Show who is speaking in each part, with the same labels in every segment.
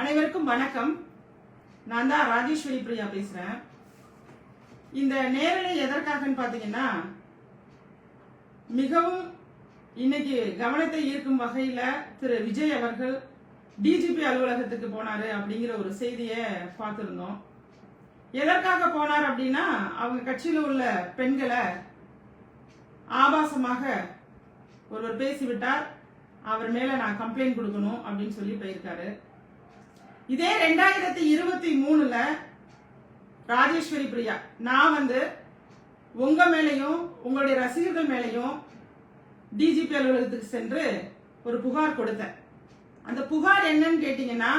Speaker 1: அனைவருக்கும் வணக்கம். நான் தான் ராஜேஸ்வரி பிரியா பேசுறேன். இந்த நேரலை எதற்காகன்னு பாத்தீங்கன்னா, மிகவும் இன்னைக்கு கவனத்தை ஈர்க்கும் வகையில திரு விஜய் அவர்கள் டிஜிபி அலுவலகத்துக்கு போனாரு அப்படிங்கிற ஒரு செய்தியை பார்த்திருந்தோம். எதற்காக போனார் அப்படின்னா, அவங்க கட்சியில் உள்ள பெண்களை ஆபாசமாக ஒருவர் பேசிவிட்டார், அவர் மேல நான் கம்ப்ளைண்ட் கொடுக்கணும் அப்படின்னு சொல்லி போயிருக்காரு. இதே 2023 ராஜேஸ்வரி பிரியா நான் உங்க மேலையும் உங்களுடைய ரசிகர்கள் மேலையும் டிஜிபி அலுவலகத்துக்கு சென்று ஒரு புகார் கொடுத்தேன். அந்த புகார் என்னன்னு கேட்டீங்கன்னா,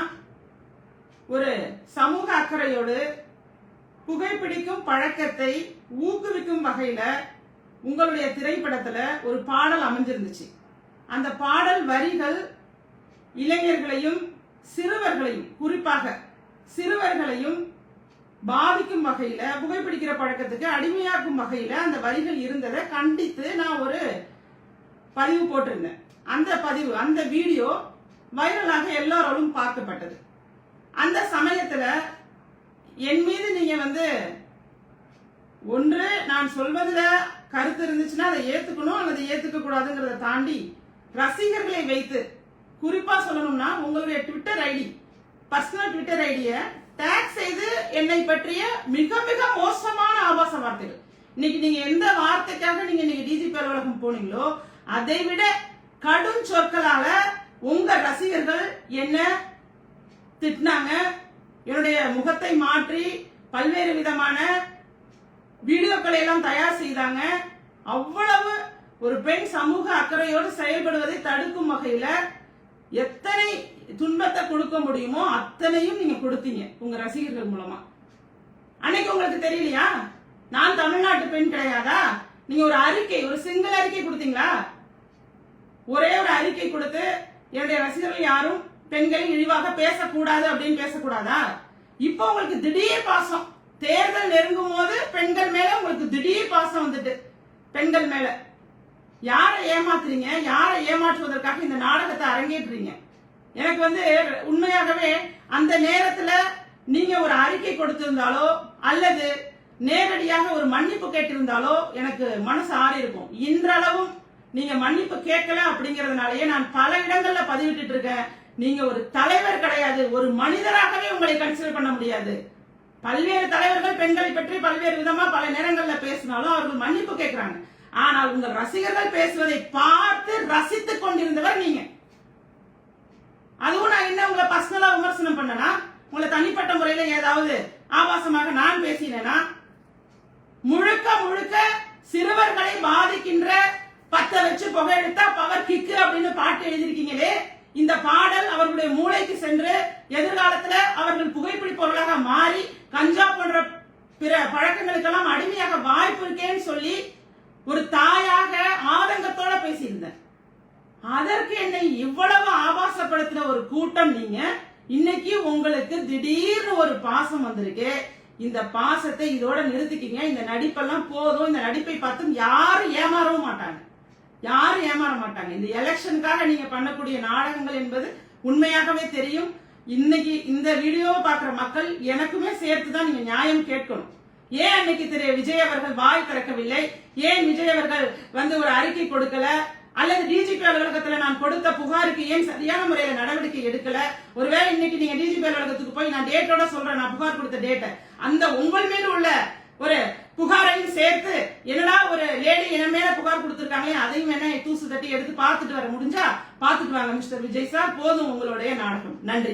Speaker 1: ஒரு சமூக அக்கறையோடு புகைப்பிடிக்கும் பழக்கத்தை ஊக்குவிக்கும் வகையில உங்களுடைய திரைப்படத்துல ஒரு பாடல் அமைஞ்சிருந்துச்சு. அந்த பாடல் வரிகள் இளைஞர்களையும் சிறுவர்களையும், குறிப்பாக சிறுவர்களையும் பாதிக்கும் வகையில, புகைப்பிடிக்கிற பழக்கத்துக்கு அடிமையாக்கும் வகையில அந்த வரிகள் இருந்ததை கண்டித்து நான் ஒரு பதிவு போட்டிருந்தேன். அந்த வீடியோ வைரலாக எல்லாராலும் பார்க்கப்பட்டது. அந்த சமயத்துல என் மீது நீங்க ஒன்று நான் சொல்வதுல கருத்து இருந்துச்சுன்னா அதை ஏத்துக்கணும் அல்லது ஏத்துக்க கூடாதுங்கிறத தாண்டி ரசிகர்களை வைத்து, குறிப்பா சொல்லணும்னா உங்களுடைய ட்விட்டர் ஐடி, பர்சனல் ட்விட்டர் ஐடியை டேக் செய்து என்னை பற்றிய மிக மிக மோசமான ஆபாச வார்த்தைகள். இன்னைக்கு நீங்க எந்த வார்த்தைக்காக நீங்க டிஜிபி அலுவலகம் போனீங்களோ அதை விட கடும் சொற்களால உங்க ரசிகர்கள் என்ன திட்டினாங்க. என்னுடைய முகத்தை மாற்றி பல்வேறு விதமான வீடியோக்களை எல்லாம் தயார் செய்தாங்க. அவ்வளவு ஒரு பெண் சமூக அக்கறையோடு செயல்படுவதை தடுக்கும் வகையில எத்தனை துன்பத்தை கொடுக்க முடியுமோ அத்தனையும் நீங்க கொடுத்தீங்க உங்க ரசிகர்கள் மூலமா. அன்னைக்கு உங்களுக்கு தெரியலையா நான் தமிழ்நாட்டு பெண் கிடையாதா? நீங்க ஒரு அறிக்கை, ஒரு சிங்கிள் அறிக்கை கொடுத்தீங்களா? ஒரே ஒரு அறிக்கை கொடுத்து என்னுடைய ரசிகர்கள் யாரும் பெண்களை இழிவாக பேசக்கூடாது அப்படின்னு பேசக்கூடாதா? இப்ப உங்களுக்கு திடீர் பாசம், தேர்தல் நெருங்கும் போது பெண்கள் மேல உங்களுக்கு திடீர் பாசம் வந்துட்டு, பெண்கள் மேல யாரை ஏமாத்துறீங்க? யாரை ஏமாற்றுவதற்காக இந்த நாடகத்தை அரங்கேற்றுறீங்க? எனக்கு உண்மையாகவே அந்த நேரத்துல நீங்க ஒரு அறிக்கை கொடுத்திருந்தாலோ அல்லது நேரடியாக ஒரு மன்னிப்பு கேட்டிருந்தாலோ எனக்கு மனசு ஆறி இருக்கும். இன்றளவும் நீங்க மன்னிப்பு கேட்கல அப்படிங்கறதுனாலயே நான் பல இடங்கள்ல பதிவிட்டு இருக்கேன். நீங்க ஒரு தலைவர் கிடையாது, ஒரு மனிதராகவே உங்களை கன்சிடர் பண்ண முடியாது. பல்வேறு தலைவர்கள் பெண்களை பற்றி பல்வேறு விதமா பல நேரங்கள்ல பேசினாலும் அவர்கள் மன்னிப்பு கேட்கிறாங்க. ஆனால் உங்கள் ரசிகர்கள் பேசுவதை பார்த்து ரசித்துக் கொண்டிருந்தவர் நீங்க. அதுவும் நான் என்ன உங்களை பர்சனலா விமர்சனம் பண்ணனா, உங்களை தனிப்பட்ட முறையில ஏதாவது ஆபாசமாக நான் பேசினேனா? முழுக்க முழுக்க சிறுவர்களை பாதிக்கின்ற பத்த வச்சு புகையெடுத்தா பவர் கிக்கு அப்படின்னு பாட்டு எழுதியிருக்கீங்களே, இந்த பாடல் அவர்களுடைய மூளைக்கு சென்று எதிர்காலத்துல அவர்கள் புகைப்பிடிப்பவர்களாக மாறி கஞ்சா போன்ற பிற பழக்கங்களுக்கெல்லாம் அடிமையாக வாய்ப்பு இருக்கேன்னு சொல்லி ஒரு தாயாக ஆதங்கத்தோட பேசியிருந்தேன். அதற்கு என்னை இவ்வளவு ஆபாசப்படுத்தின ஒரு கூட்டம் நீங்க. இன்னைக்கு உங்களுக்கு திடீர்னு ஒரு பாசம் வந்திருக்கு. இந்த பாசத்தை இதோட நிறுத்திக்கிங்க. இந்த நடிப்பெல்லாம் போதும். இந்த நடிப்பை பார்த்தும் யாரும் ஏமாறவும் மாட்டாங்க, யாரும் ஏமாற மாட்டாங்க. இந்த எலெக்ஷனுக்காக நீங்க பண்ணக்கூடிய நாடகங்கள் என்பது உண்மையாகவே தெரியும். இன்னைக்கு இந்த வீடியோவை பார்க்கிற மக்கள் எனக்குமே சேர்த்துதான் நீங்க நியாயம் கேட்கணும். ஏன் அன்னைக்கு திரு விஜய் அவர்கள் வாய் திறக்கவில்லை? ஏன் விஜய் அவர்கள் ஒரு அறிக்கை கொடுக்கல? அல்லது டிஜிபி அலுவலகத்துல நான் கொடுத்த புகாருக்கு ஏன் சரியான முறையில நடவடிக்கை எடுக்கல? ஒருவேளை இன்னைக்கு நீங்க டிஜிபி அலுவலகத்துக்கு போய் நான் டேட்டோட சொல்றேன், நான் புகார் கொடுத்த டேட்டை, அந்த உங்கள் மீது உள்ள ஒரு புகாரையும் சேர்த்து என்னடா ஒரு லேடி என்ன மேல புகார் கொடுத்திருக்காங்களே அதையும் என்ன தூசு தட்டி எடுத்து பார்த்துட்டு வர முடிஞ்சா பார்த்துட்டு வாங்க மிஸ்டர் விஜய் சார். போதும் உங்களுடைய நாடகம். நன்றி.